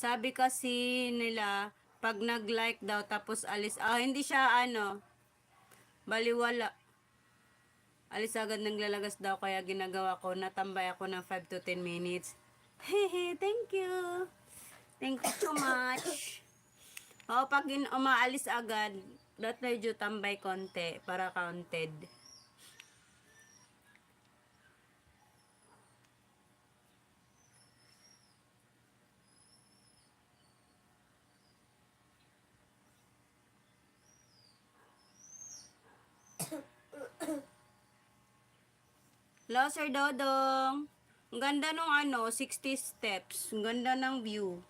Sabi kasi nila, pag nag-like daw, tapos alis, hindi siya, baliwala. Alis agad naglalagas daw, kaya ginagawa ko, natambay ako ng 5 to 10 minutes. Hehe, thank you. Thank you so much. Pag umaalis agad, dapat medyo tambay konti, para counted. Hello, Sir Dodong. Ang ganda nung 60 steps. Ang ganda ng view.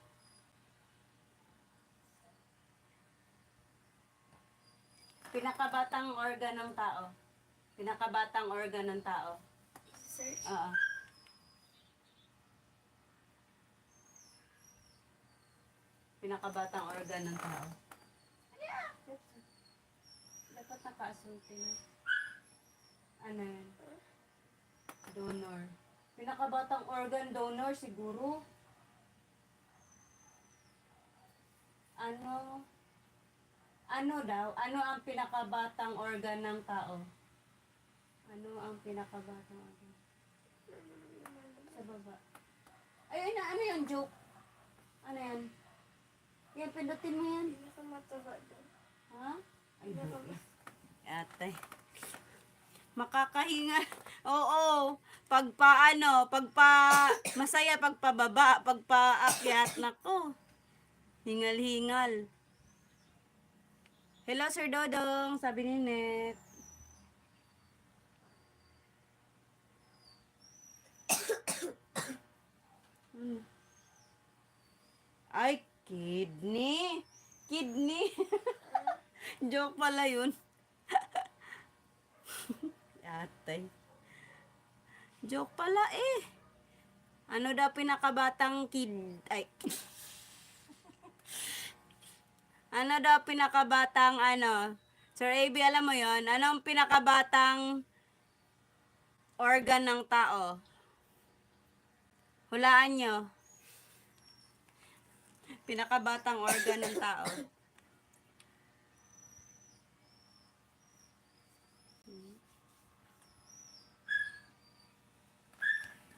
Pinakabatang organ ng tao. Pinakabatang organ ng tao. Search. Oo. Pinakabatang organ ng tao. Dapat naka-asunti na. Ano yan? Donor. Pinakabatang organ donor siguro. Ano daw? Ano ang pinakabatang organ ng tao? Ano ang pinakabatang organ? Sa baba. Ay, ano yung joke? Ano yan? Yan, pindutin mo yan. Pinakamataba doon. Ha? Ay, ate. Makakahinga. Oo. Masaya pagpababa, pagpaakyat. Nako. Hingal-hingal. Hello, Sir Dodong. Sabi ni Net. Ay, kidney. Kidney. Joke pala yun. Atay. Joke pala eh. Ano daw pinakabatang Ano daw pinakabatang Sir AB, alam mo yon? Anong pinakabatang organ ng tao? Hulaan nyo. Pinakabatang organ ng tao.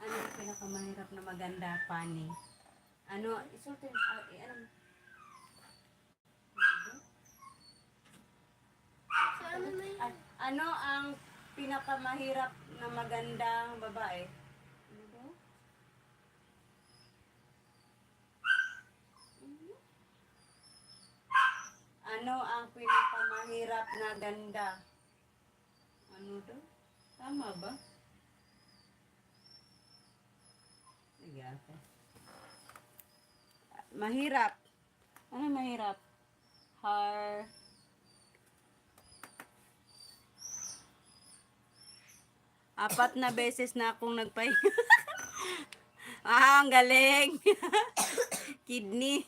Ano yung pinakamahirap na maganda, Pani? Isultin, Ano na yun? Ano ang pinakamahirap na magandang babae? Ano daw? Ano ang pinakamahirap na ganda? Ano daw? Tama ba? Mahirap. Ano mahirap? Apat na beses na akong nagpahinga. Ang galing. Kidney.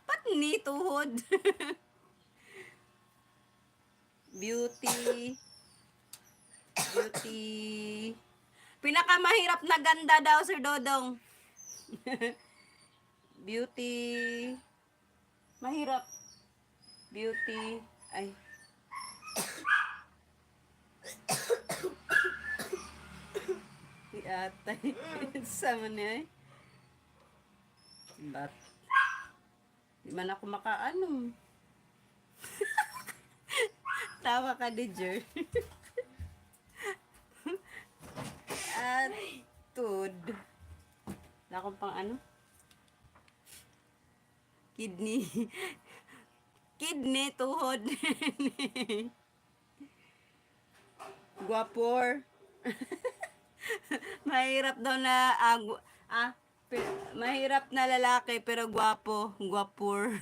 Patni, tuhod. Beauty. Pinakamahirap na ganda daw, Sir Dodong. Beauty. Mahirap. Beauty. Ay. Atay. Sama niya eh. But, di man ako makaano. Tawa ka, Dijer. At, tud. Wala akong pang Kidney. Kidney, tuhod. Guwapor. Mahirap daw na mahirap na lalaki pero gwapo, gwapor.